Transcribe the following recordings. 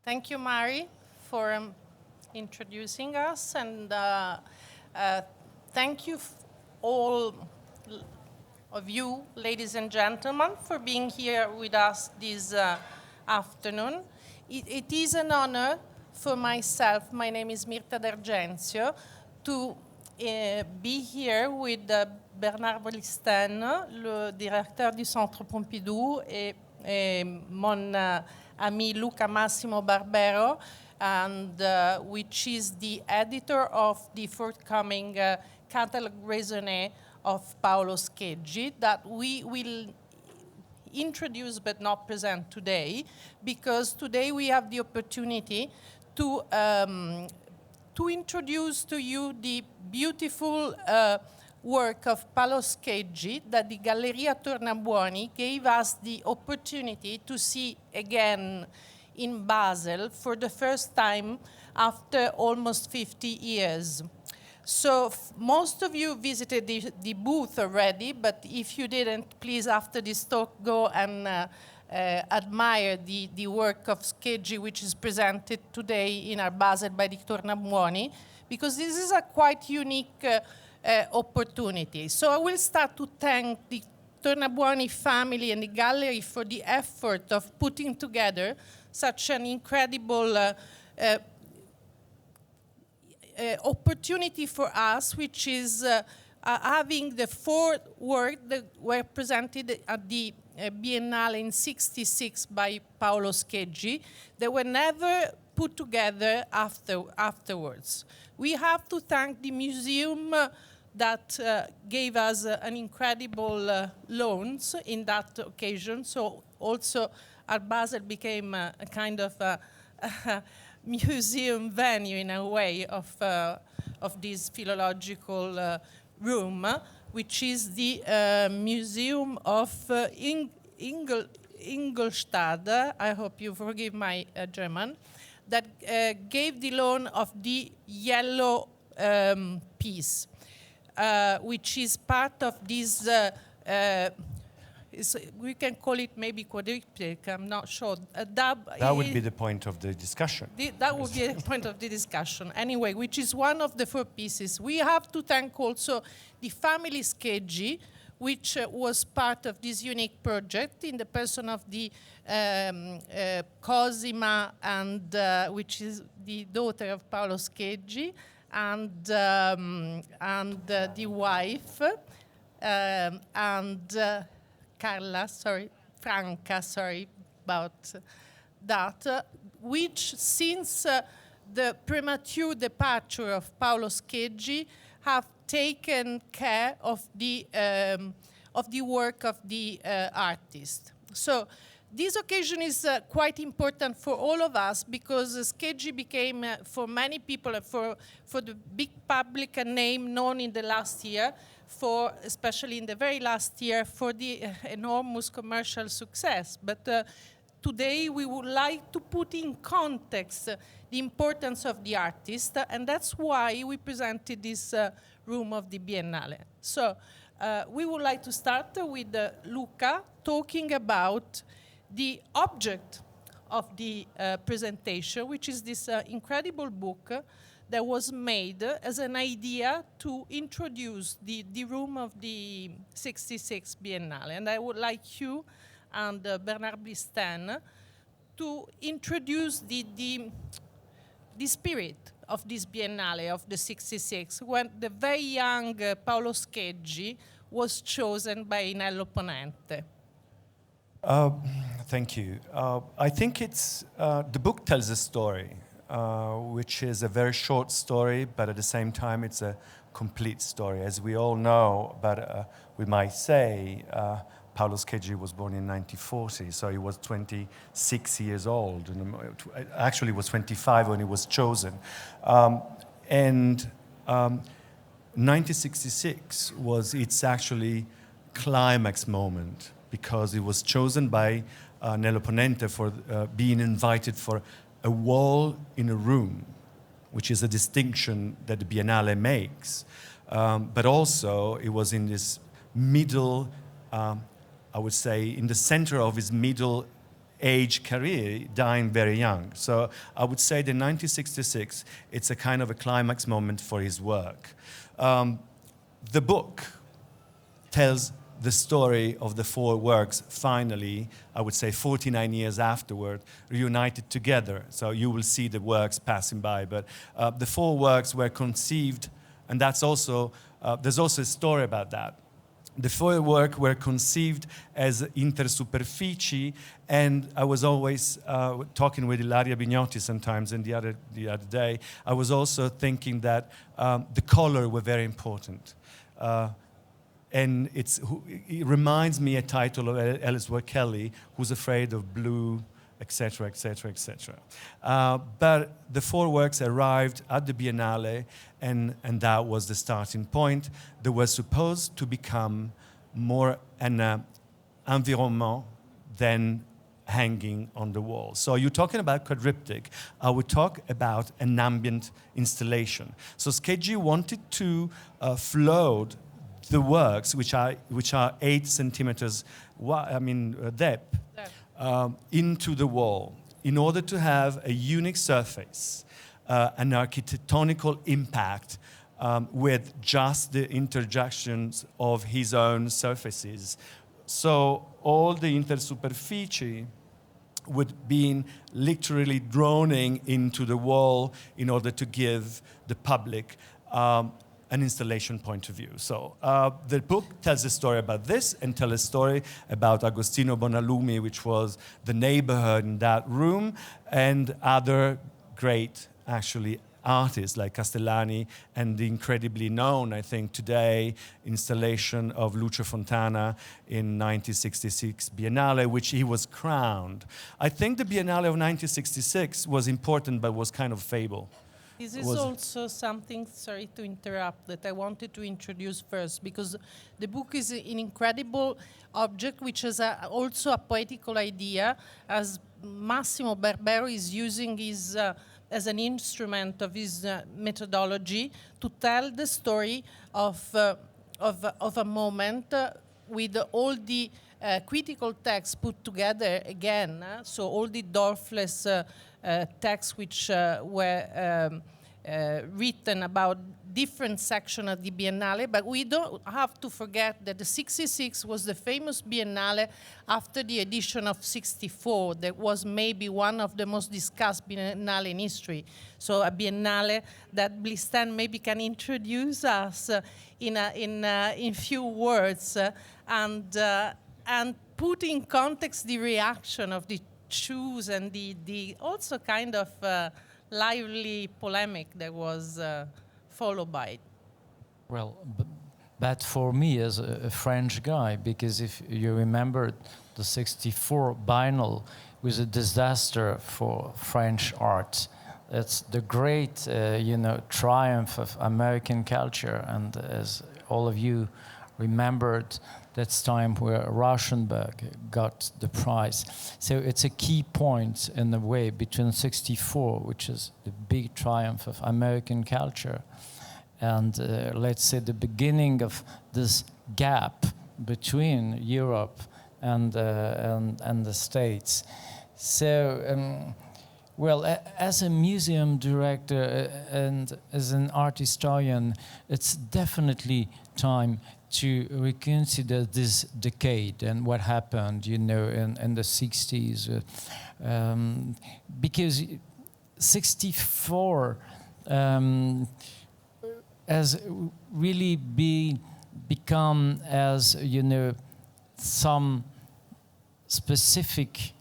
Thank you, Mari, for introducing us, and thank you all of you, ladies and gentlemen, for being here with us this afternoon. It is an honor for myself, my name is Mirta D'Argenzio, to be here with Bernard Blistein, le directeur du Centre Pompidou, et mon ami Luca Massimo Barbero, and which is the editor of the forthcoming Catalogue Raisonné of Paolo Scheggi, that we will introduce but not present today, because today we have the opportunity to introduce to you the beautiful work of Paolo Scheggi that the Galleria Tornabuoni gave us the opportunity to see again in Basel for the first time after almost 50 years. So most of you visited the booth already, but if you didn't, please after this talk go and admire the work of Scheggi, which is presented today in our Basel by the Tornabuoni, because this is a quite unique opportunity. So I will start to thank the Tornabuoni family and the gallery for the effort of putting together such an incredible opportunity for us, which is having the four works that were presented at the Biennale in '66 by Paolo Scheggi. They were never put together afterwards. We have to thank the museum that gave us an incredible loans in that occasion. So also Art Basel became a kind of a museum venue in a way of this philological room, which is the Museum of Ingolstadt. I hope you forgive my German. That gave the loan of the yellow piece, which is part of this, we can call it maybe quadriptych, I'm not sure. That would be the point of the discussion. That would be the point of the discussion. Anyway, which is one of the four pieces. We have to thank also the family Scheggi, which was part of this unique project in the person of the Cosima, and which is the daughter of Paolo Scheggi, and the wife, and Franca, sorry about that, which since the premature departure of Paolo Scheggi have taken care of the work of the artist. So this occasion is quite important for all of us, because Scheggi became, for many people, for the big public, a name known in the last year, especially in the very last year, for the enormous commercial success. But today we would like to put in context the importance of the artist, and that's why we presented this room of the Biennale. So we would like to start with Luca talking about the object of the presentation, which is this incredible book that was made as an idea to introduce the room of the '66 Biennale. And I would like you and Bernard Blistein to introduce the spirit of this Biennale of the '66, when the very young Paolo Scheggi was chosen by Nello Ponente. Thank you. I think the book tells a story, which is a very short story, but at the same time it's a complete story. As we all know, but we might say, Paolo Scheggi was born in 1940, so he was 26 years old, and actually was 25 when he was chosen. And 1966 was its actually climax moment, because he was chosen by Nello Ponente for being invited for a wall in a room, which is a distinction that the Biennale makes. But also, it was in this middle, I would say, in the center of his middle age career, dying very young. So I would say that 1966, it's a kind of a climax moment for his work. The book tells the story of the four works, finally, I would say 49 years afterward, reunited together. So you will see the works passing by. But the four works were conceived, and that's also, there's also a story about that. The four works were conceived as intersuperfici, and I was always talking with Ilaria Bignotti sometimes, and the other day, I was also thinking that the color were very important. And it reminds me a title of Ellsworth Kelly, Who's Afraid of Blue, etc., etc., etc. But the four works arrived at the Biennale, and that was the starting point. They were supposed to become more an environment than hanging on the wall. So you're talking about quadriptych. I would talk about an ambient installation. So Scheggi wanted to float the works, which are 8 centimeters depth, into the wall in order to have a unique surface, an architectonical impact with just the interjections of his own surfaces. So all the intersuperfici would be literally droning into the wall in order to give the public an installation point of view. So the book tells a story about this and tells a story about Agostino Bonalumi, which was the neighborhood in that room, and other great, actually, artists like Castellani and the incredibly known, I think, today, installation of Lucio Fontana in 1966 Biennale, which he was crowned. I think the Biennale of 1966 was important, but was kind of fable. This is also something, sorry to interrupt, that I wanted to introduce first, because the book is an incredible object which has also a poetical idea, as Massimo Barbero is using his, as an instrument of his methodology to tell the story of a moment with all the critical texts put together again, so all the Dorfless texts which were written about different sections of the Biennale, but we don't have to forget that the 66 was the famous Biennale after the edition of 64. That was maybe one of the most discussed Biennale in history. So a Biennale that Blisten maybe can introduce us in few words and put in context the reaction of the Jews and the also kind of lively polemic that was followed by it. Well, but for me as a French guy, because if you remember, the 64 Biennale was a disaster for French art. It's the great, triumph of American culture, and as all of you remembered, that's time where Rauschenberg got the prize. So it's a key point in the way between 64, which is the big triumph of American culture, and let's say the beginning of this gap between Europe and the States. So, well, as a museum director and as an art historian, it's definitely time to reconsider this decade and what happened, in the 60s. Because 64 has really become as, some specific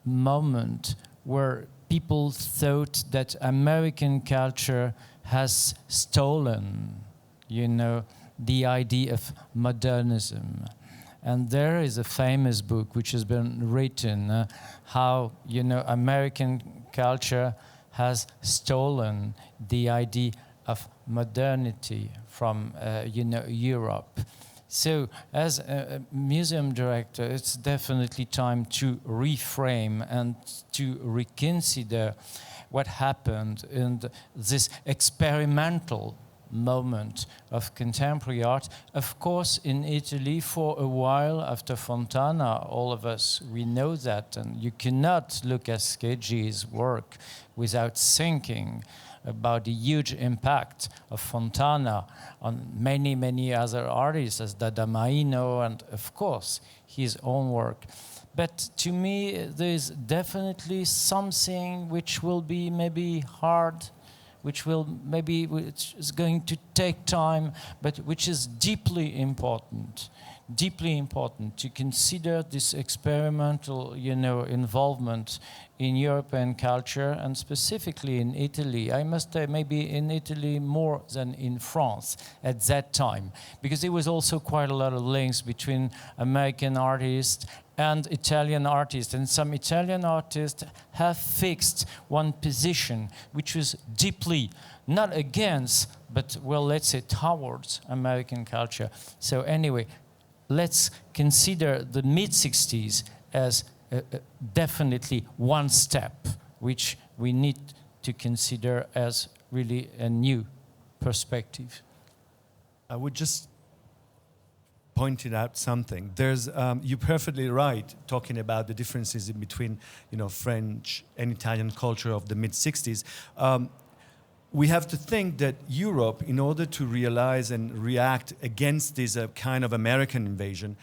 moment where people thought that American culture has stolen, the idea of modernism. And there is a famous book which has been written, how, American culture has stolen the idea of modernity from, Europe. So as a museum director, it's definitely time to reframe and to reconsider what happened in this experimental moment of contemporary art. Of course, in Italy, for a while after Fontana, all of us, we know that, and you cannot look at Scheggi's work without thinking about the huge impact of Fontana on many, many other artists, as Dada-Maino, and of course, his own work. But to me, there's definitely something which will be maybe hard, which is going to take time, but which is deeply important to consider this experimental, involvement in European culture, and specifically in Italy. I must say maybe in Italy more than in France at that time, because there was also quite a lot of links between American artists and Italian artists, and some Italian artists have fixed one position, which was deeply, not against, but, well, let's say towards American culture. So anyway, let's consider the mid-60s as definitely one step, which we need to consider as really a new perspective. I would just pointed out something. There's, you're perfectly right talking about the differences in between, French and Italian culture of the mid-60s. We have to think that Europe, in order to realize and react against this kind of American invasion,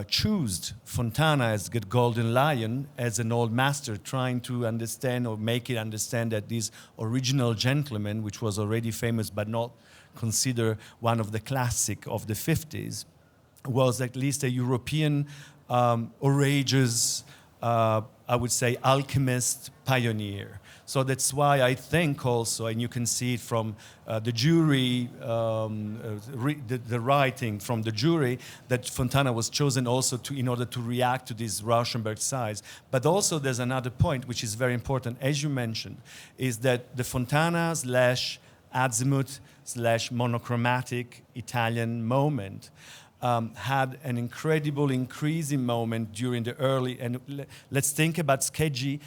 chose Fontana as the Golden Lion, as an old master, trying to understand or make it understand that this original gentleman, which was already famous but not considered one of the classic of the 50s, was at least a European, outrageous, I would say, alchemist pioneer. So that's why I think also, and you can see it from the jury, the writing from the jury, that Fontana was chosen also in order to react to this Rauschenberg size. But also there's another point which is very important, as you mentioned, is that the Fontana / Azimuth / monochromatic Italian moment had an incredible increasing moment during the early, and let's think about Scheggi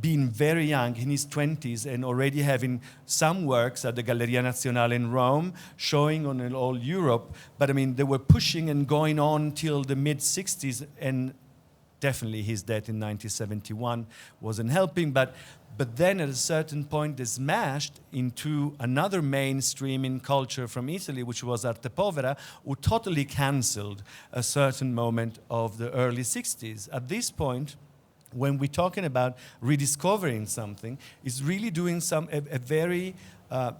being very young, in his 20s, and already having some works at the Galleria Nazionale in Rome, showing on all Europe. But I mean, they were pushing and going on till the mid-60s, and definitely his death in 1971 wasn't helping. But then at a certain point, they smashed into another mainstreaming culture from Italy, which was Arte Povera, who totally canceled a certain moment of the early 60s. At this point, when we're talking about rediscovering something, is really doing a very,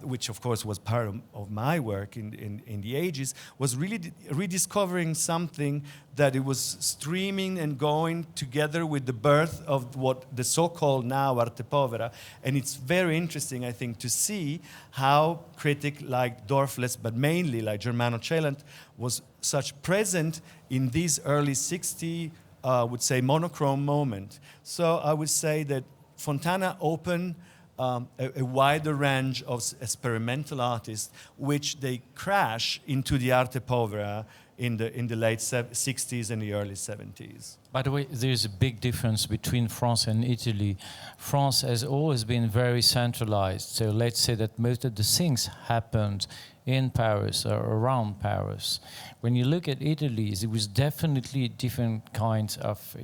which of course was part of my work in the ages, was really rediscovering something that it was streaming and going together with the birth of what the so-called now Arte Povera. And it's very interesting, I think, to see how critic like Dorfles, but mainly like Germano Celant, was such present in these early 60s, would say, monochrome moment. So I would say that Fontana opened a wider range of experimental artists, which they crash into the Arte Povera in the late 60s and the early 70s. By the way, there's a big difference between France and Italy. France has always been very centralized. So let's say that most of the things happened in Paris or around Paris. When you look at Italy, there was definitely different kinds of,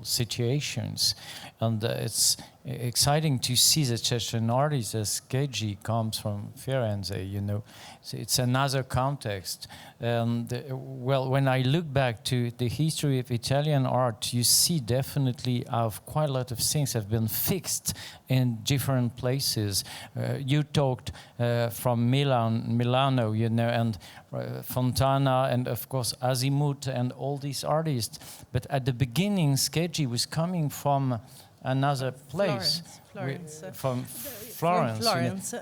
situations. And it's exciting to see that such an artist as Scheggi comes from Firenze, So it's another context. And, when I look back to the history of Italian art, you see definitely how quite a lot of things have been fixed in different places. You talked from Milano, and Fontana, and of course Azimuth, and all these artists. But at the beginning, Scheggi was coming from another place, from Florence,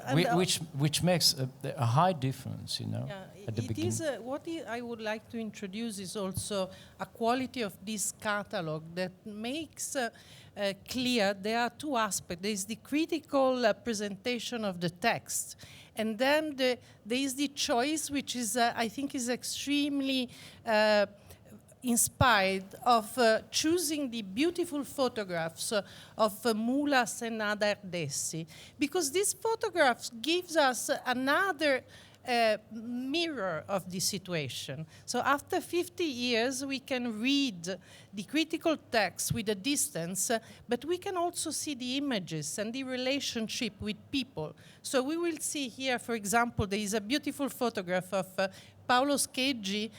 which makes a high difference, at the beginning. What I would like to introduce is also a quality of this catalog that makes clear there are two aspects. There is the critical presentation of the text, and then there is the choice, which is, I think, is extremely inspired of choosing the beautiful photographs of Mulas and Ada Erdessi, because these photographs gives us another a mirror of the situation. So after 50 years, we can read the critical text with a distance, but we can also see the images and the relationship with people. So we will see here, for example, there is a beautiful photograph of Paolo Scheggi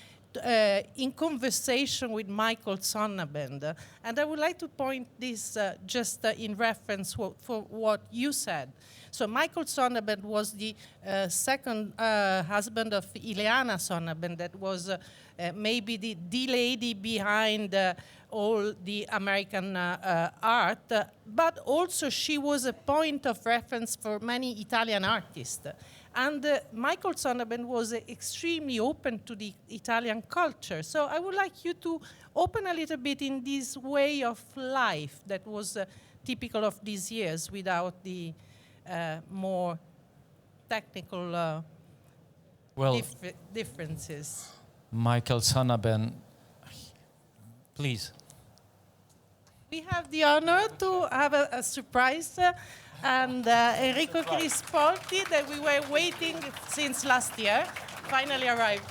in conversation with Michael Sonnabend. And I would like to point this just in reference for what you said. So Michael Sonnabend was the second husband of Ileana Sonnabend, that was maybe the lady behind all the American art, but also she was a point of reference for many Italian artists. And Michael Sonnabend was extremely open to the Italian culture. So I would like you to open a little bit in this way of life that was typical of these years without the more technical differences. Michael Sonnabend, please. We have the honor to have a surprise, and Enrico Crispolti, that we were waiting since last year, finally arrived.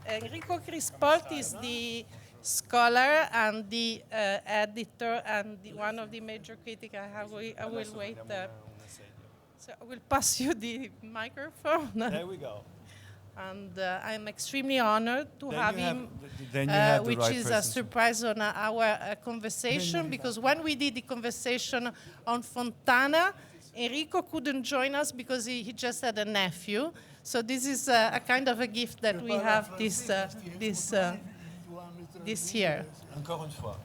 Enrico Crispolti is the scholar and the editor and one of the major critics. I will wait. So I will pass you the microphone. There we go. And I'm extremely honored to have him, which right is person. a surprise on our conversation, because when we did the conversation on Fontana, Enrico couldn't join us because he just had a nephew. So this is a kind of a gift that we have this year. Encore une fois.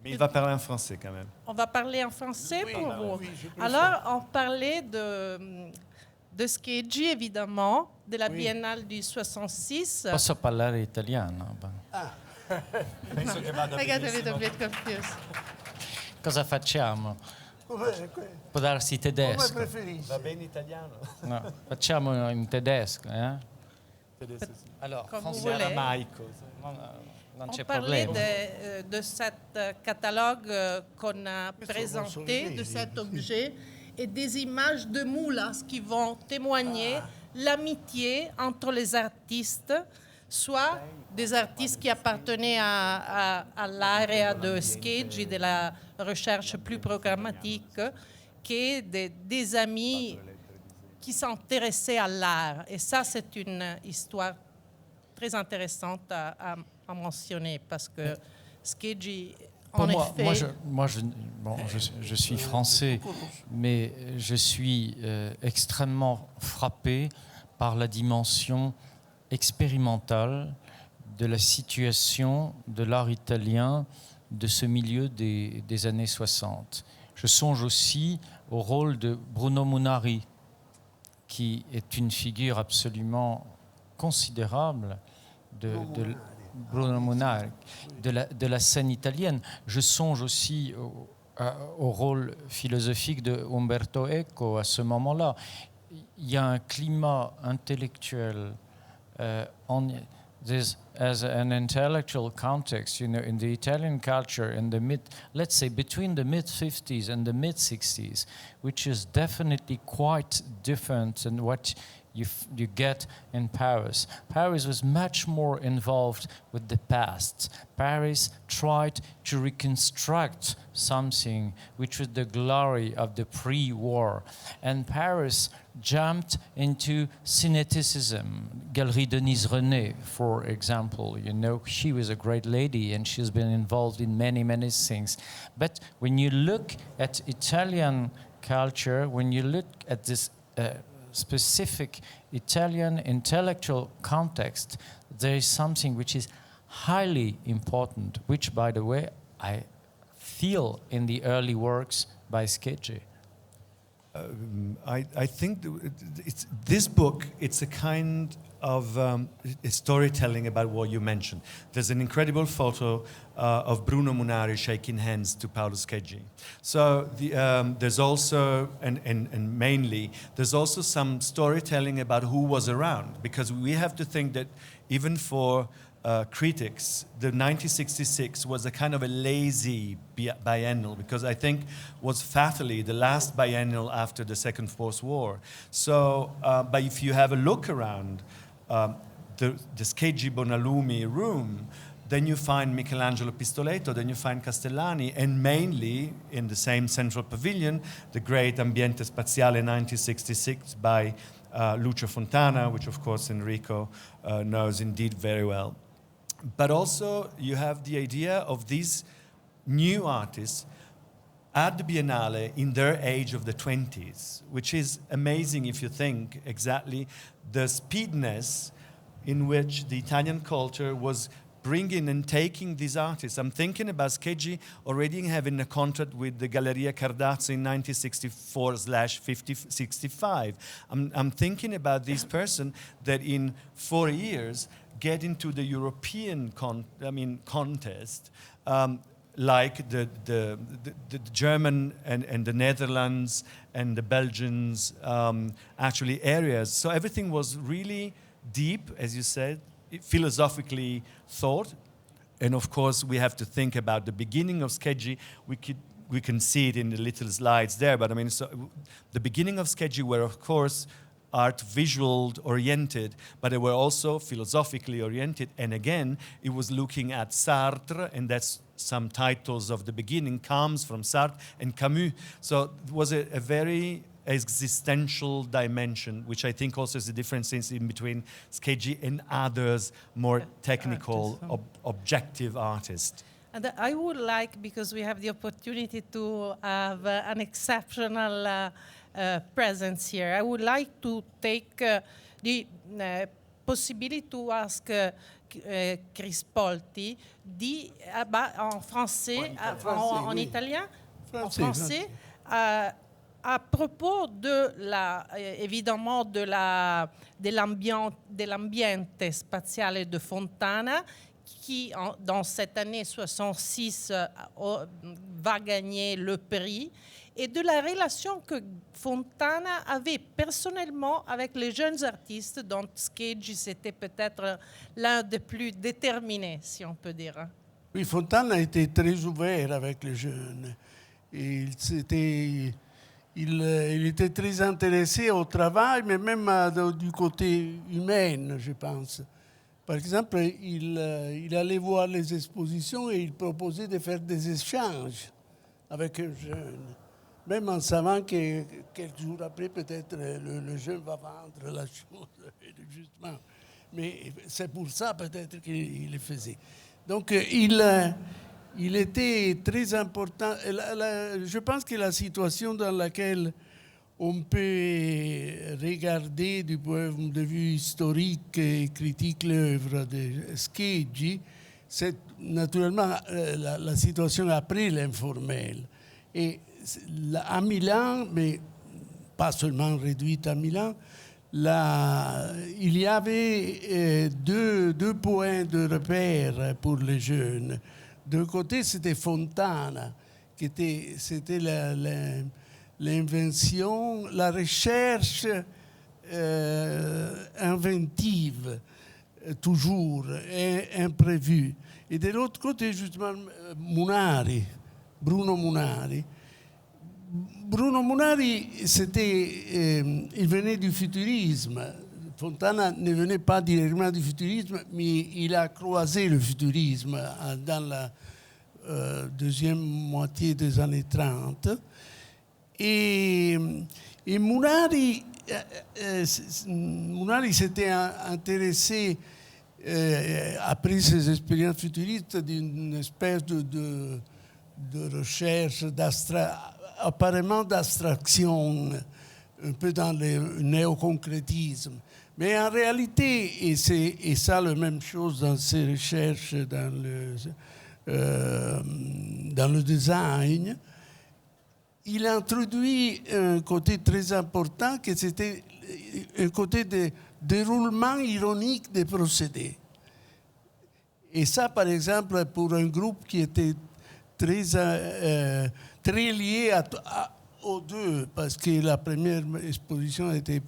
Mais il va parler en français quand même. On va parler en français pour vous. Alors, on parlait de Scheggi, évidemment, de la Biennale du 66. Posso parlare italiano? Penso che vada I got a benissimo. little bit confused. Cosa facciamo? Può darsi tedesco. Va bene italiano? No, facciamo in tedesco, eh? Tedesco, sì. Alors, Comme vous français, voulez. Aramaico. non On c'è parlait problema. de cet catalogue qu'on a présenté, de cet objet, et des images de moulas qui vont témoigner l'amitié entre les artistes, soit des artistes qui appartenaient à l'area de Scheggi, de la recherche plus programmatique, que des amis qui s'intéressaient à l'art. Et ça, c'est une histoire très intéressante à mentionner, parce que Scheggi, en effet... Je suis français, mais je suis extrêmement frappé par la dimension expérimentale de la situation de l'art italien de ce milieu des années 60. Je songe aussi au rôle de Bruno Munari, qui est une figure absolument considérable de Bruno Munari, de la scène italienne. Je songe aussi au rôle philosophique de Umberto Eco à ce moment-là. Il y a un climat intellectuel as an intellectual context, you know, in the Italian culture in the let's say between the mid-50s and the mid-60s, which is definitely quite different than what you get in Paris. Paris was much more involved with the past. Paris tried to reconstruct something which was the glory of the pre-war. And Paris jumped into syneticism. Galerie Denise René, for example, you know, she was a great lady and she's been involved in many, many things. But when you look at Italian culture, when you look at this specific Italian intellectual context, there is something which is highly important, which, by the way, I feel in the early works by Scheggi. I think this book, it's a kind of storytelling about what you mentioned. There's an incredible photo of Bruno Munari shaking hands to Paolo Scheggi. So there's also, and mainly, there's also some storytelling about who was around, because we have to think that even for critics, the 1966 was a kind of a lazy biennial because I think was fatally the last biennial after the Second Post-War. So, but if you have a look around the Scheggi Bonalumi room, then you find Michelangelo Pistoletto, then you find Castellani, and mainly in the same central pavilion, the great Ambiente Spaziale 1966 by Lucio Fontana, which of course Enrico knows indeed very well. But also you have the idea of these new artists at the Biennale in their age of the 20s, which is amazing if you think exactly the speediness in which the Italian culture was bringing and taking these artists. I'm thinking about Scheggi already having a contract with the Galleria Cardazzo in 1964/65. I'm thinking about this person that in 4 years get into the European contest, like the German and the Netherlands and the Belgians actually areas. So everything was really deep, as you said, philosophically thought. And of course, we have to think about the beginning of Scheggi. We can see it in the little slides there, but I mean, so the beginning of Scheggi were, of course, art visual oriented, but they were also philosophically oriented. And again, it was looking at Sartre, and that's some titles of the beginning comes from Sartre and Camus. So it was a very existential dimension, which I think also is the difference in between Scheggi and others more technical, objective artists. And I would like, because we have the opportunity to have an exceptional presence here, I would like to take the possibility to ask Chris Polti en français, en italien, en français, à propos de évidemment de l'ambiente spatiale de Fontana, qui dans cette année 66 va gagner le prix, et de la relation que Fontana avait personnellement avec les jeunes artistes, dont Scheggi c'était peut-être l'un des plus déterminés, si on peut dire. Oui, Fontana était très ouvert avec les jeunes. Et il était très intéressé au travail, mais même du côté humain, je pense. Par exemple, il allait voir les expositions et il proposait de faire des échanges avec un jeune, même en savant que quelques jours après, peut-être, le jeune va vendre la chose, justement. Mais c'est pour ça, peut-être, qu'il le faisait. Donc, il était très important. Je pense que la situation dans laquelle on peut regarder du point de vue historique et critique l'œuvre de Scheggi, c'est naturellement la situation après l'informel. Et à Milan, mais pas seulement réduite à Milan, il y avait deux points de repère pour les jeunes. D'un côté, c'était Fontana, c'était l'invention, la recherche inventive, toujours imprévue. Et de l'autre côté, justement, Bruno Munari. Bruno Munari, il venait du futurisme. Fontana ne venait pas directement du futurisme, mais il a croisé le futurisme dans la deuxième moitié des années 30. Et Munari s'était intéressé, après ses expériences futuristes, d'une espèce de recherche apparemment d'abstraction, un peu dans le néoconcrétisme. Mais en réalité, et ça la même chose dans ses recherches dans le design, il a introduit un côté très important, que c'était un côté de déroulement ironique des procédés. Et ça, par exemple, pour un groupe qui était très lié aux deux, parce que la première exposition a été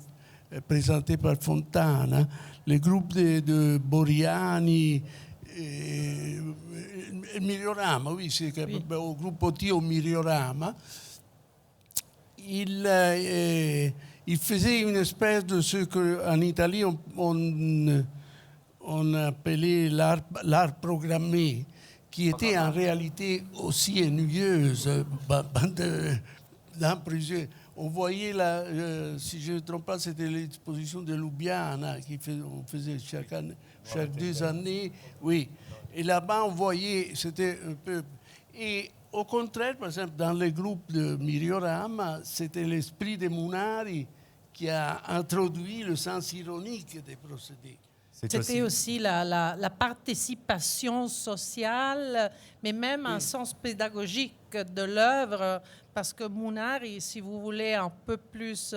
présentée par Fontana, le groupe de Boriani il Miriorama, oui, c'est Oui. au gruppo Tio Miriorama. Il faisait une espèce de ce qu'en Italie on appelait l'art programmé, qui était en réalité aussi ennuyeuse dans plusieurs. On voyait, si je ne me trompe pas, c'était l'exposition de Ljubljana on faisait chaque 2 années. Oui. Et là-bas, on voyait, c'était un peu... Et au contraire, par exemple, dans le groupe de Miriorama, c'était l'esprit de Munari qui a introduit le sens ironique des procédés. C'était aussi la participation sociale, mais même un sens pédagogique de l'œuvre, parce que Munari, si vous voulez un peu plus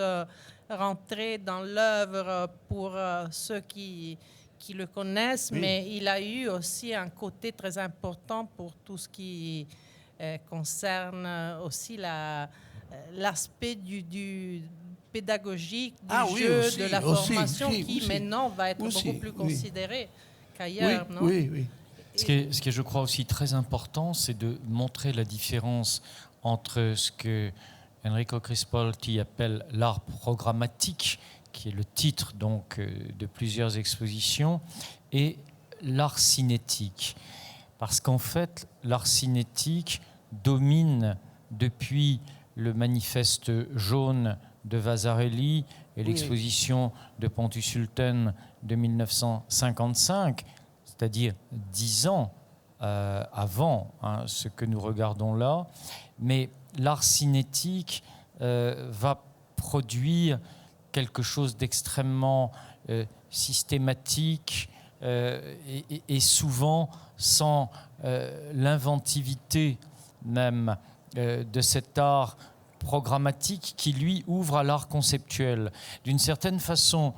rentrer dans l'œuvre pour ceux qui le connaissent, mais il a eu aussi un côté très important pour tout ce qui concerne aussi l'aspect du pédagogique, du jeu, aussi, de la aussi, formation aussi, qui aussi. maintenant va être Aussi, beaucoup plus oui. considéré qu'ailleurs, non? Oui. Ce qui est, je crois, aussi très important, c'est de montrer la différence entre ce que Enrico Crispolti appelle l'art programmatique, qui est le titre donc de plusieurs expositions, et l'art cinétique. Parce qu'en fait, l'art cinétique domine depuis le manifeste jaune de Vasarely et l'exposition de Pontus Sulten de 1955, c'est-à-dire 10 ans avant ce que nous regardons là. Mais l'art cinétique va produire quelque chose d'extrêmement systématique et souvent sans l'inventivité même de cet art programmatique qui, lui, ouvre à l'art conceptuel. D'une certaine façon,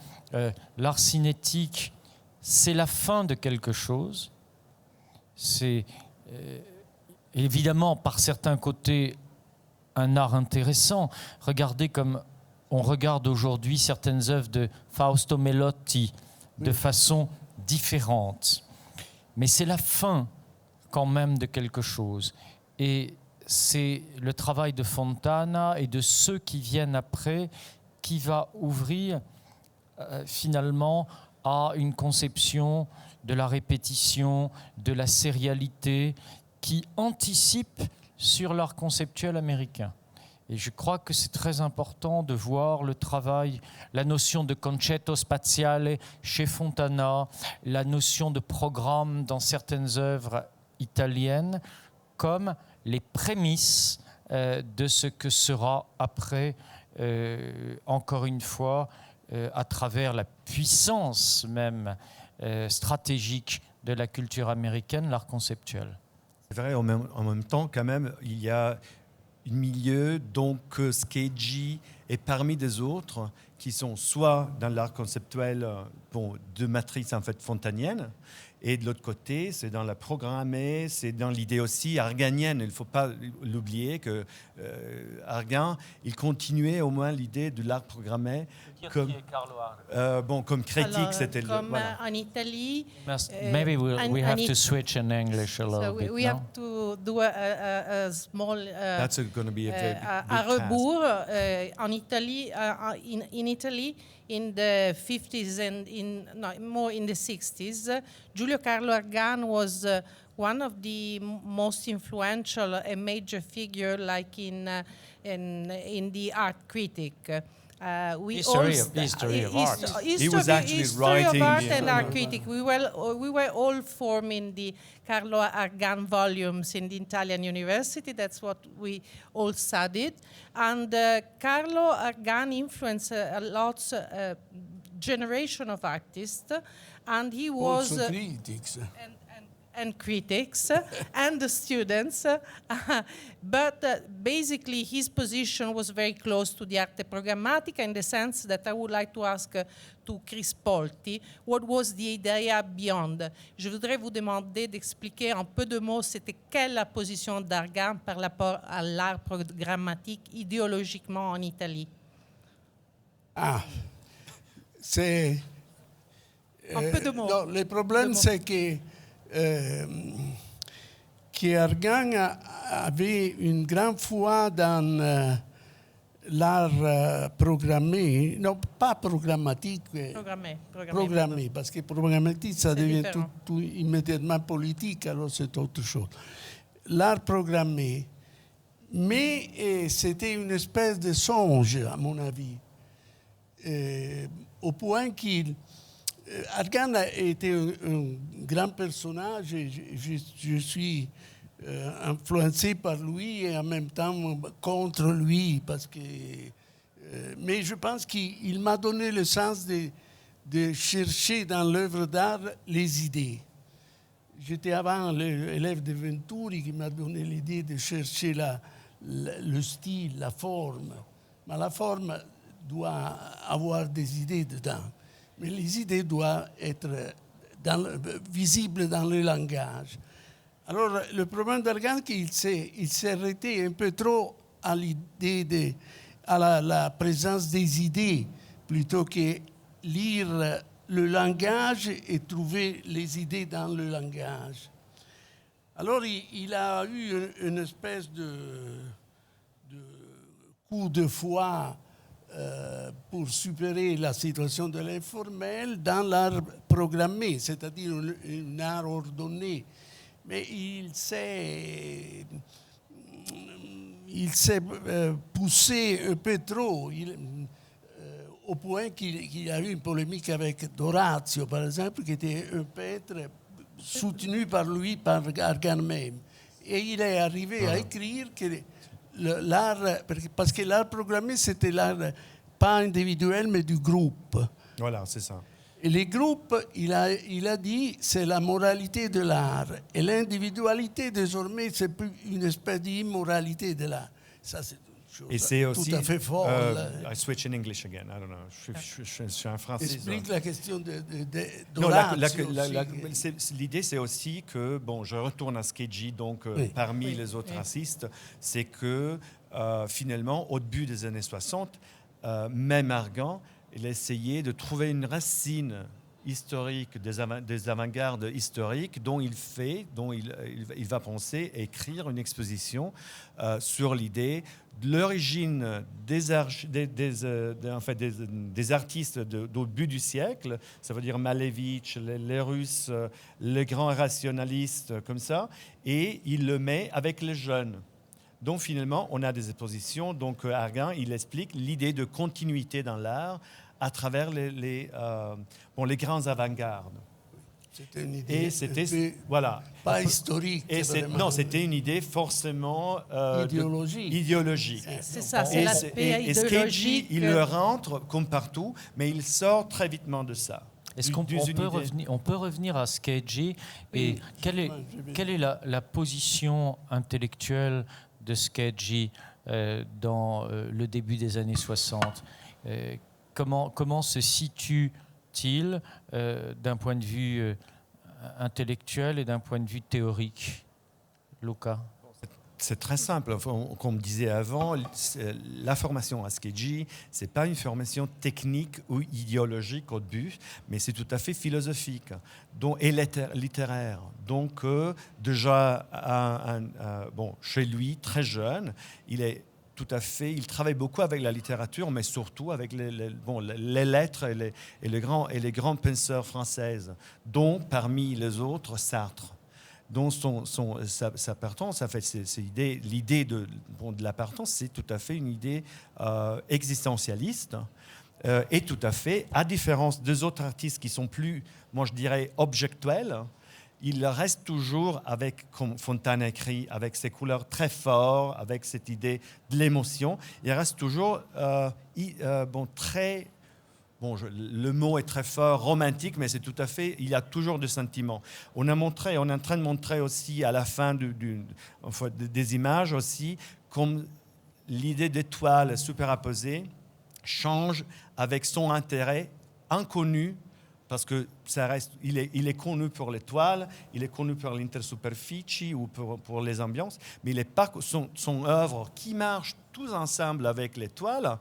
l'art cinétique, c'est la fin de quelque chose. C'est évidemment, par certains côtés, un art intéressant. Regardez comme on regarde aujourd'hui certaines œuvres de Fausto Melotti de façon différente. Mais c'est la fin quand même de quelque chose. Et c'est le travail de Fontana et de ceux qui viennent après qui va ouvrir finalement à une conception de la répétition, de la sérialité, qui anticipe sur l'art conceptuel américain. Et je crois que c'est très important de voir le travail, la notion de concetto spaziale chez Fontana, la notion de programme dans certaines œuvres italiennes, comme les prémices de ce que sera après, encore une fois, à travers la puissance même stratégique de la culture américaine, l'art conceptuel. C'est vrai, en même temps, quand même, il y a un milieu, donc Scheggi est parmi des autres qui sont soit dans l'art conceptuel de matrice en fait fontanienne, et de l'autre côté, c'est dans la programmée, c'est dans l'idée aussi arganienne. Il ne faut pas l'oublier que Argan, il continuait au moins l'idée de l'art programmé comme critique. Alors, c'était comme en Italie, Maybe we have to switch in English a little bit. We have to do a small That's going to be a very à rebours. En Italie, in Italy, in the 50s and more in the 60s, Giulio Carlo Argan was one of the most influential and major figure, like in the art critic. History of art. He was actually history writing of art the- and art critic. We were all forming the Carlo Argan volumes in the Italian University. That's what we all studied. And Carlo Argan influenced a lot generation of artists, and he was Also critics. and critics and the students, but basically his position was very close to the arte programmatica, in the sense that I would like to ask to Crispolti, what was the idea beyond? Je voudrais vous demander d'expliquer en peu de mots c'était quelle la position d'Argan par rapport à l'art programmatique idéologiquement en Italie. C'est... Un peu de mots. Non, le problème, De mots. c'est que qu'Argan avait une grande foi dans l'art programmé, non pas programmatique, programmé, parce que programmatique, ça devient tout immédiatement politique, alors c'est autre chose. L'art programmé, mais c'était une espèce de songe, à mon avis, au point qu'il... Argan a été un grand personnage et je suis influencé par lui et en même temps contre lui, parce que... mais je pense qu'il m'a donné le sens de chercher dans l'œuvre d'art les idées. J'étais avant l'élève de Venturi qui m'a donné l'idée de chercher le style, la forme. Mais la forme doit avoir des idées dedans. Mais les idées doivent être visibles dans le langage. Alors, le problème d'Argan, c'est qu'il s'est arrêté un peu trop à l'idée à la présence des idées, plutôt que lire le langage et trouver les idées dans le langage. Alors, il a eu une espèce de coup de foi pour supérer la situation de l'informel dans l'art programmé, c'est-à-dire un art ordonné. Mais il s'est poussé un peu trop, au point qu'il y a eu une polémique avec D'Orazio, par exemple, qui était un peintre soutenu par lui, par Argan même. Et il est arrivé à écrire que l'art, parce que l'art programmé, c'était l'art pas individuel, mais du groupe. Voilà, c'est ça. Et les groupes, il a dit, c'est la moralité de l'art. Et l'individualité, désormais, c'est plus une espèce d'immoralité de l'art. Ça, c'est et c'est aussi, tout à fait folle. I switch in English again. I don't know. Je suis un français. Explique la question de non, l'idée, c'est aussi que, bon, je retourne à Scheggi, donc parmi les autres racistes, c'est que finalement, au début des années 60, même Argan, il a essayé de trouver une racine historique des avant-gardes historiques dont il va penser écrire une exposition sur l'idée de l'origine des artistes au début du siècle, ça veut dire Malevich, les Russes, les grands rationalistes comme ça, et il le met avec les jeunes. Donc finalement, on a des expositions. Donc Argan, il explique l'idée de continuité dans l'art à travers les grands avant-gardes. C'était une idée. Et c'était voilà. Pas historique. Et non, c'était une idée forcément idéologique. C'est ça, c'est l'aspect idéologique. Et Scheggi, il le rentre comme partout, mais il sort très vitement de ça. Est-ce qu'on peut revenir à Scheggi et quelle est la position intellectuelle de Scheggi dans le début des années 60 Comment se situe-t-il d'un point de vue intellectuel et d'un point de vue théorique, Luca? C'est très simple. Comme je disais avant, la formation à Scheggi, ce n'est pas une formation technique ou idéologique au début, mais c'est tout à fait philosophique et littéraire. Donc, déjà, chez lui, très jeune, il travaille beaucoup avec la littérature, mais surtout avec les lettres et les grands penseurs françaises, dont, parmi les autres, Sartre. Donc sa partance, l'idée de la partance, c'est tout à fait une idée existentialiste et tout à fait, à différence des autres artistes qui sont plus, moi je dirais, objectuels, il reste toujours avec, comme Fontane écrit, avec ses couleurs très fortes, avec cette idée de l'émotion, il reste toujours très... le mot est très fort, romantique, mais c'est tout à fait, il y a toujours des sentiments. On est en train de montrer aussi à la fin des images aussi, comme l'idée d'étoile superposée change avec son intérêt inconnu, parce que il est connu pour l'étoile, il est connu pour l'intersuperficie ou pour les ambiances, mais il n'est pas son œuvre qui marche tous ensemble avec l'étoile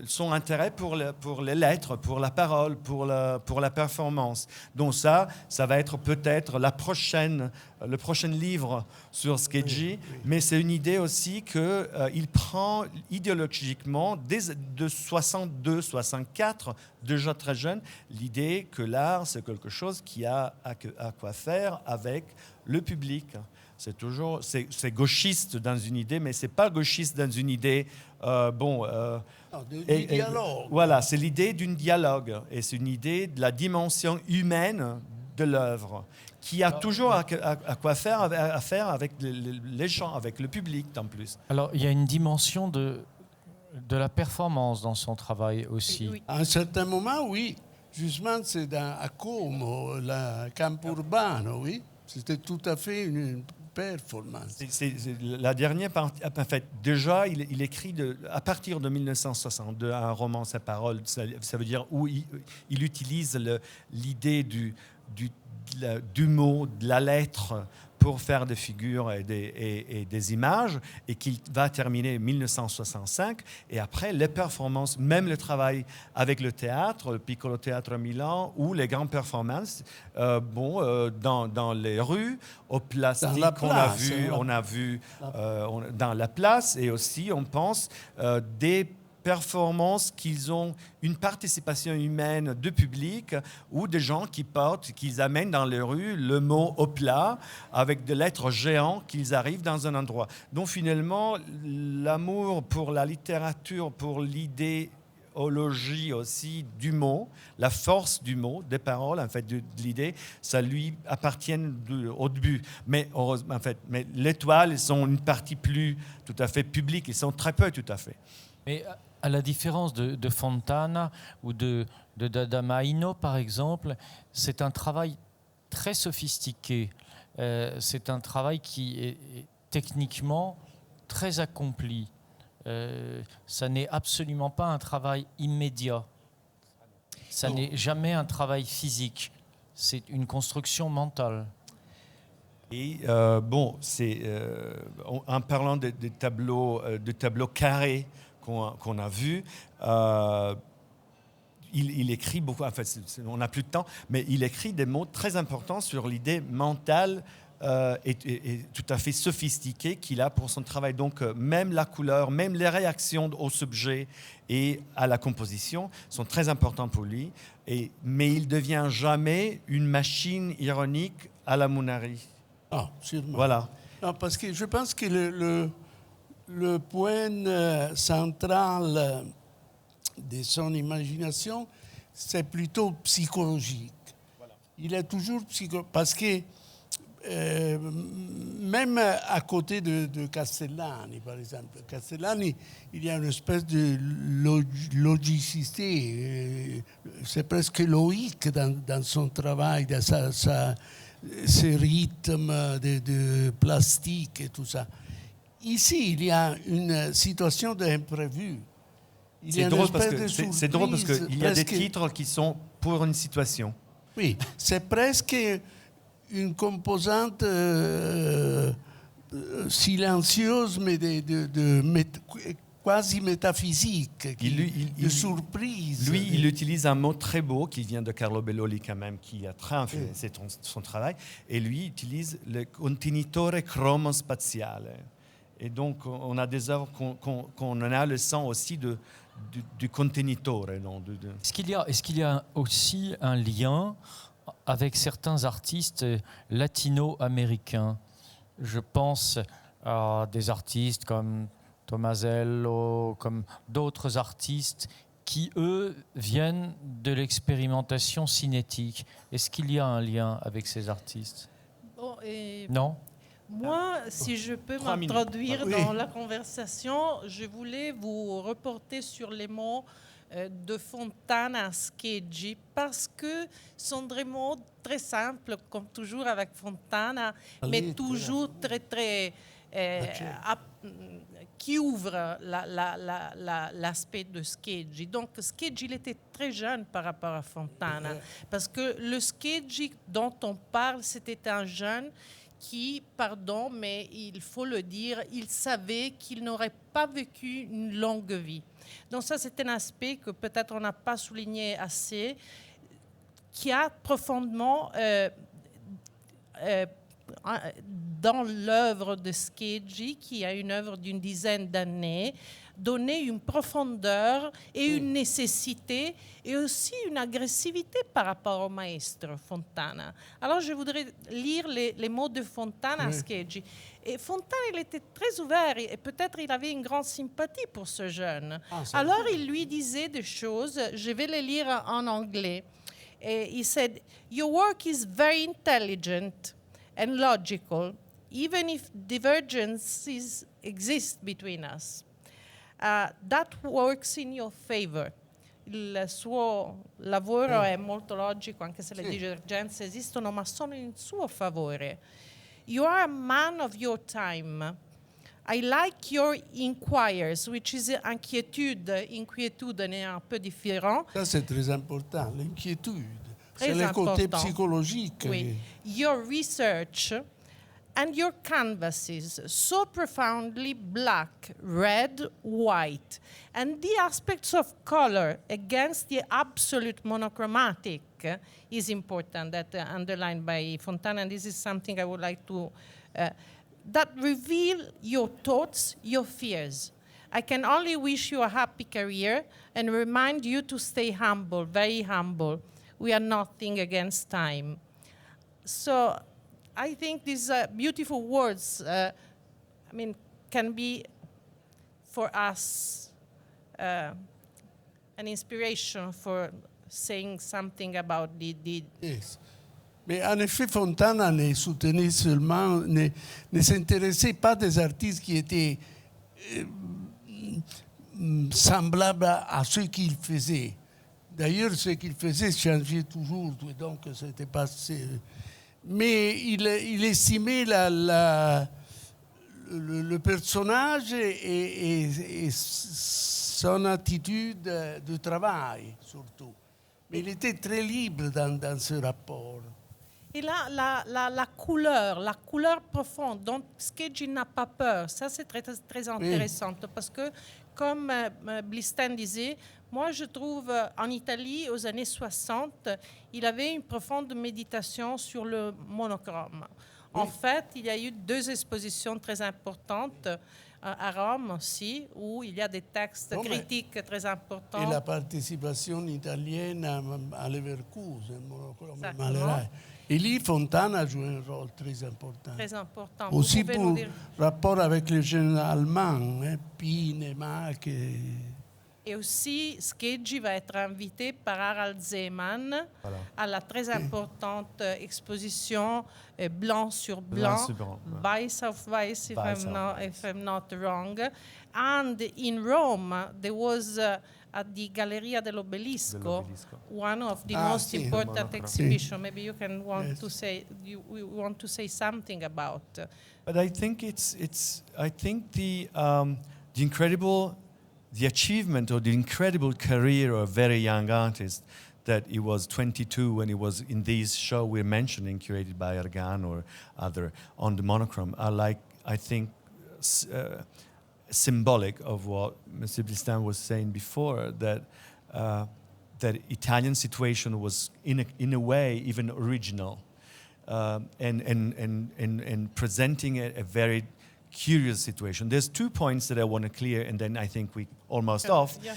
son intérêt pour les lettres, pour la parole, pour la performance. Donc ça va être peut-être le prochain livre sur Scheggi, mais c'est une idée aussi qu'il prend idéologiquement, dès de 62, 64, déjà très jeune, l'idée que l'art, c'est quelque chose qui a à quoi faire avec le public. C'est gauchiste dans une idée, mais c'est pas gauchiste dans une idée du dialogue. Voilà, c'est l'idée d'un dialogue et c'est une idée de la dimension humaine de l'œuvre qui a toujours à quoi faire avec les gens, avec le public en plus. Alors, il y a une dimension de la performance dans son travail aussi. Oui. À un certain moment, oui. Justement, c'est à Como, la Campo Urbano, oui. C'était tout à fait une performance. C'est la dernière partie. En fait, déjà, il écrit à partir de 1962 un roman, sa parole. Ça veut dire où il utilise l'idée du mot, de la lettre pour faire des figures et des images, et qu'il va terminer en 1965. Et après, les performances, même le travail avec le théâtre, le Piccolo Teatro à Milan, ou les grandes performances, dans les rues, au plastique qu'on a vu dans la place, et aussi, on pense, des performances qu'ils ont une participation humaine de public ou des gens qu'ils amènent dans les rues le mot au plat avec des lettres géantes qu'ils arrivent dans un endroit. Donc finalement, l'amour pour la littérature, pour l'idéologie aussi du mot, la force du mot, des paroles, en fait, de l'idée, ça lui appartient au début. Mais heureusement, en fait, mais l'étoile, ils sont une partie plus tout à fait publique, ils sont très peu tout à fait. Mais à la différence de Fontana ou de Damaino, par exemple, c'est un travail très sophistiqué. C'est un travail qui est techniquement très accompli. Ça n'est absolument pas un travail immédiat. Ça n'est jamais un travail physique. C'est une construction mentale. Et en parlant de tableaux carrés qu'on a vus, il écrit beaucoup, en fait, on n'a plus de temps, mais il écrit des mots très importants sur l'idée mentale et tout à fait sophistiquée qu'il a pour son travail. Donc, même la couleur, même les réactions au sujet et à la composition sont très importantes pour lui. Mais il ne devient jamais une machine ironique à la Munari. Ah, sûrement. Voilà. Non, parce que je pense que le point central de son imagination, c'est plutôt psychologique. Voilà. Il est toujours parce que même à côté de Castellani, par exemple, Castellani, il y a une espèce de logicité, c'est presque loïque dans son travail, dans ses rythmes de plastique et tout ça. Ici, il y a une situation d'imprévu. C'est drôle parce qu'il y a des titres qui sont pour une situation. Oui, c'est presque une composante silencieuse, mais quasi métaphysique, de surprise. Lui, il utilise un mot très beau qui vient de Carlo Belloli quand même, qui a très influencé son travail, et lui utilise le contenitore cromo-spaziale. Et donc, on a des œuvres qu'on a le sens aussi du contenitore. Est-ce qu'il y a aussi un lien avec certains artistes latino-américains? Je pense à des artistes comme Tomasello, comme d'autres artistes qui, eux, viennent de l'expérimentation cinétique. Est-ce qu'il y a un lien avec ces artistes? Non? Moi, si je peux m'introduire dans la conversation, je voulais vous reporter sur les mots de Fontana à Scheggi, parce que sont des mots très simples, comme toujours avec Fontana, mais toujours très, très... qui ouvre l'aspect de Scheggi. Donc, Scheggi, il était très jeune par rapport à Fontana, parce que le Scheggi dont on parle, c'était un jeune qui, pardon, mais il faut le dire, il savait qu'il n'aurait pas vécu une longue vie. Donc ça, c'est un aspect que peut-être on n'a pas souligné assez, qui a profondément, dans l'œuvre de Scheggi, qui a une œuvre d'une dizaine d'années, donné une profondeur et une nécessité et aussi une agressivité par rapport au maestro Fontana. Alors je voudrais lire les mots de Fontana à Scheggi. Et Fontana, il était très ouvert et peut-être il avait une grande sympathie pour ce jeune. Alors il lui disait des choses, je vais les lire en anglais. He said, "Your work is very intelligent and logical, even if divergences exist between us. That works in your favor." Il suo lavoro è molto logico, anche se le divergenze esistono, ma sono in suo favore. You are a man of your time. I like your inquiries, which is inquiétude est un peu différent. Ça, c'est très important, l'inquiétude. Très C'est le côté important. psychologique. Oui. Your research and your canvases, so profoundly black, red, white, and the aspects of color against the absolute monochromatic is important, that underlined by Fontana, and this is something I would like to, that reveal your thoughts, your fears. I can only wish you a happy career and remind you to stay humble, very humble. We are nothing against time. So I think these beautiful words, can be for us an inspiration for saying something about the Yes. Mais en effet, Fontana ne soutenait seulement, ne s'intéressait pas des artistes qui étaient semblables à ce qu'il faisait. D'ailleurs, ce qu'il faisait changeait toujours, donc c'était pas. Mais il estimait le personnage et son attitude de travail, surtout. Mais il était très libre dans ce rapport. Et là, la couleur profonde, donc Scheggi n'a pas peur, ça c'est très, très intéressant, parce que, comme Blisten disait, moi je trouve en Italie, aux années 60, il avait une profonde méditation sur le monochrome. En fait, il y a eu 2 expositions très importantes, à Rome aussi, où il y a des textes critiques très importants. Et la participation italienne à Leverkusen, monochrome Exactement. Malerai. Et lì Fontana joue un rôle très important. Très important. Aussi Vous pouvez pour nous dire... rapport avec les jeunes Allemands, Pine, Mack. Et aussi, Scheggi va être invité par Harald Zeeman à la très importante exposition Blanc sur Blanc, Blanc sur Blanc, Weiss auf Weiss, if Weiss I'm not wrong. And in Rome, there was at the Galleria dell'Obelisco, one of the most important exhibitions. Maybe you can want to say want to say something about. But I think I think the incredible, the achievement or the incredible career of a very young artist, that he was 22 when he was in these show we're mentioning, curated by Argan or other, on the monochrome, are like, I think, symbolic of what Mr. Blisten was saying before, that that Italian situation was in a way even original, and presenting a very curious situation. There's 2 points that I want to clear, and then I think we almost off. Yeah.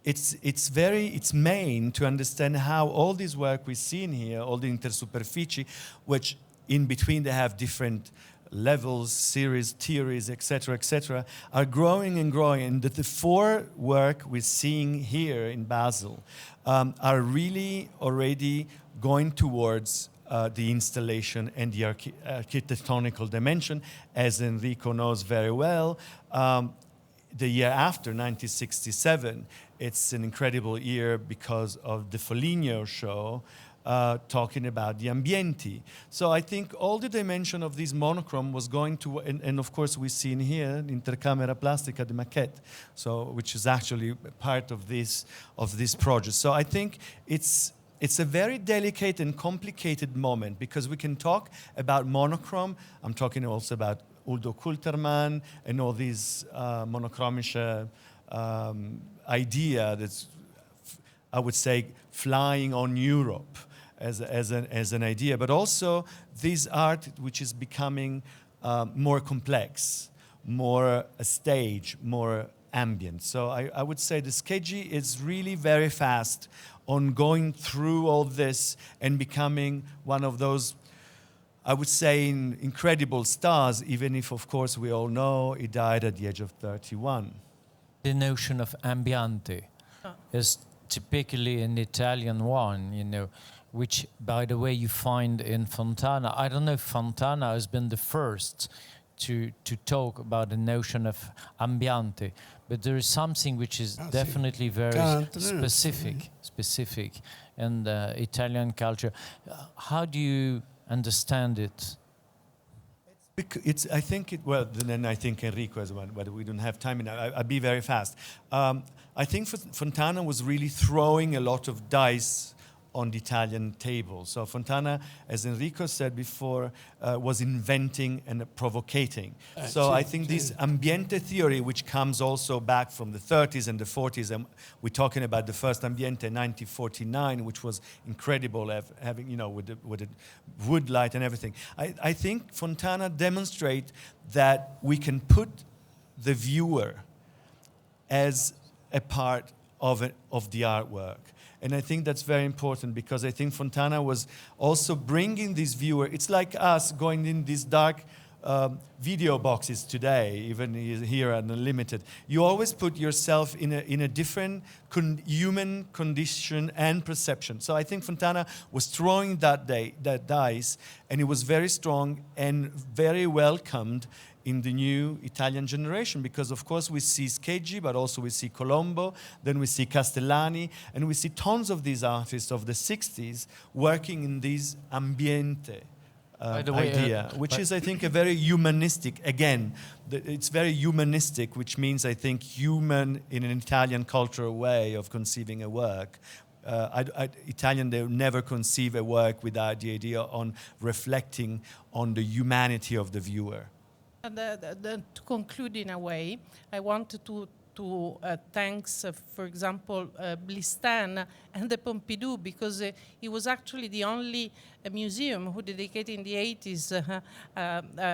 It's main to understand how all this work we see in here, all the intersuperfici, which in between they have different levels, series, theories, etc., are growing and growing, and that the 4 work we're seeing here in Basel are really already going towards the installation and the architectonical dimension, as Enrico knows very well. The year after, 1967, it's an incredible year because of the Foligno show, talking about the ambienti. So I think all the dimension of this monochrome was going to, and of course we see in here, Intercamera Plastica de Maquette, so which is actually part of this project. So I think it's it's a very delicate and complicated moment because we can talk about monochrome. I'm talking also about Udo Kultermann and all these monochromische idea that's, I would say, flying on Europe as an idea, but also this art which is becoming more complex, more a stage, more ambient. So I would say the Scheggi is really very fast on going through all this and becoming one of those, I would say, incredible stars, even if, of course, we all know he died at the age of 31. The notion of ambiente is typically an Italian one, you know, which, by the way, you find in Fontana. I don't know if Fontana has been the first to talk about the notion of ambiente, but there is something which is definitely very specific in Italian culture. How do you understand it? I think then I think Enrico as well, but we don't have time enough. I'll be very fast. I think Fontana was really throwing a lot of dice on the Italian table. So Fontana, as Enrico said before, was inventing and provocating. So I think this ambiente theory, which comes also back from the 30s and the 40s, and we're talking about the first ambiente in 1949, which was incredible, having, you know, with the wood light and everything. I think Fontana demonstrates that we can put the viewer as a part of the artwork. And I think that's very important because I think Fontana was also bringing this viewer. It's like us going in these dark video boxes today, even here at Unlimited. You always put yourself in a different human condition and perception. So I think Fontana was throwing that dice, and it was very strong and very welcomed in the new Italian generation, because of course we see Scheggi, but also we see Colombo, then we see Castellani, and we see tons of these artists of the 60s working in this ambiente idea, which is, I think, a very humanistic, again, it's very humanistic, which means, I think, human in an Italian cultural way of conceiving a work. Italian, they never conceive a work without the idea on reflecting on the humanity of the viewer. And to conclude in a way, I wanted to thank, for example, Blistan and the Pompidou, because it was actually the only museum who dedicated in the 80s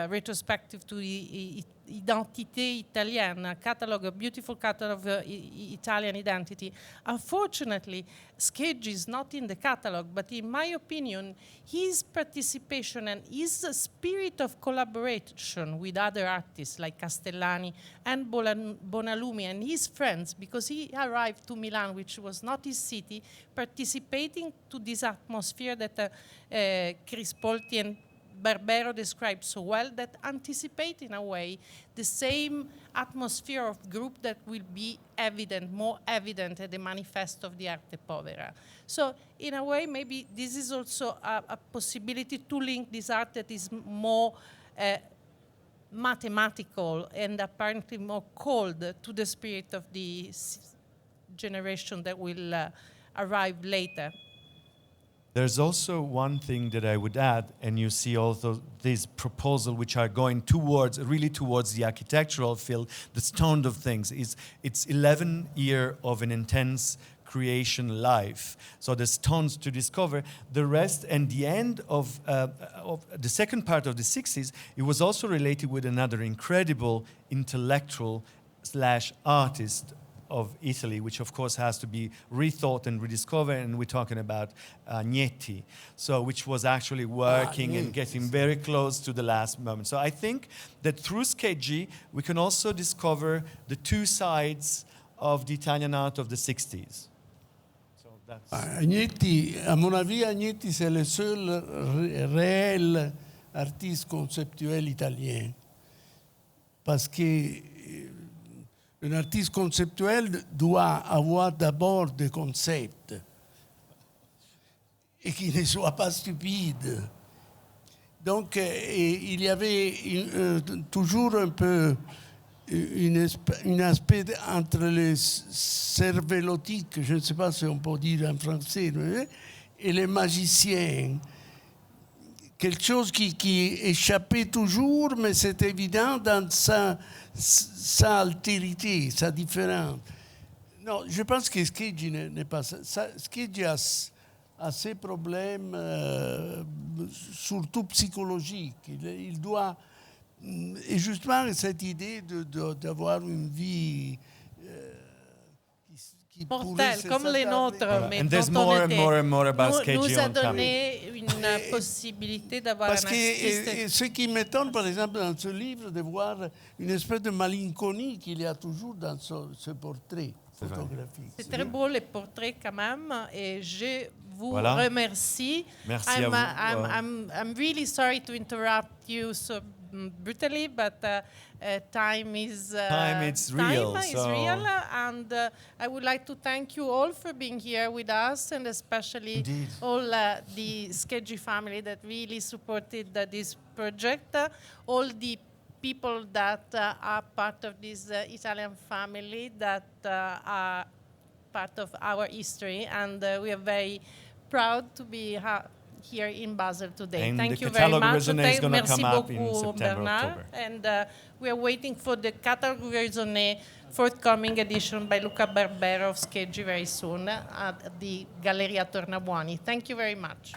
retrospective to Identité Italienne, a beautiful catalog of Italian identity. Unfortunately, Scheggi is not in the catalog, but in my opinion, his participation and his spirit of collaboration with other artists like Castellani and Bonalumi and his friends, because he arrived to Milan, which was not his city, participating to this atmosphere that Chris Polti and Barbero described so well, that anticipate in a way the same atmosphere of group that will be evident, more evident at the manifesto of the Arte Povera. So in a way, maybe this is also a possibility to link this art that is more mathematical and apparently more cold to the spirit of the generation that will arrive later. There's also one thing that I would add, and you see also these proposals which are going towards the architectural field, the tone of things. It's 11 years of an intense creation life. So there's tons to discover. The rest and the end of the second part of the 60s, it was also related with another incredible intellectual / artist of Italy, which of course has to be rethought and rediscovered, and we're talking about Agneti, so which was actually working and getting very close to the last moment. So I think that through Scheggi, we can also discover the two sides of the Italian art of the 60s. So that's Agneti, à mon avis, Agneti, c'est le seul réel artiste conceptuel italien. Parce que un artiste conceptuel doit avoir d'abord des concepts et qui ne soient pas stupides. Donc, il y avait toujours un peu un aspect entre le cervelotique, je ne sais pas si on peut dire en français, et les magiciens. Quelque chose qui échappait toujours, mais c'est évident dans sa altérité, sa différence. Non, je pense que Scheggi n'est pas ça. Scheggi a ses problèmes, surtout psychologiques. Il doit... Et justement, cette idée d'avoir une vie... Mortelle, comme les nôtres, mais And there's dont on more and était, more and more about nous Scheggi a on coming. donné une possibilité d'avoir un Parce que artiste. ce qui m'étonne, par exemple, dans ce livre, de voir une espèce de malinconie qu'il y a toujours dans ce portrait photographique. C'est très beau les portraits quand même, et je vous Voilà. remercie. Merci à vous. I'm really sorry to interrupt you so brutally, but time is real, Time is so- real, and I would like to thank you all for being here with us, and especially Indeed. all the Scheggi family that really supported this project, all the people that are part of this Italian family that are part of our history, and we are very proud to be here in Basel today. And Thank the you very Catalogue much. Raisonné is gonna Merci come up in beaucoup, September, Bernard. October. And we are waiting for the Catalogue Raisonné forthcoming edition by Luca Barbero of Scheggi very soon at the Galleria Tornabuoni. Thank you very much.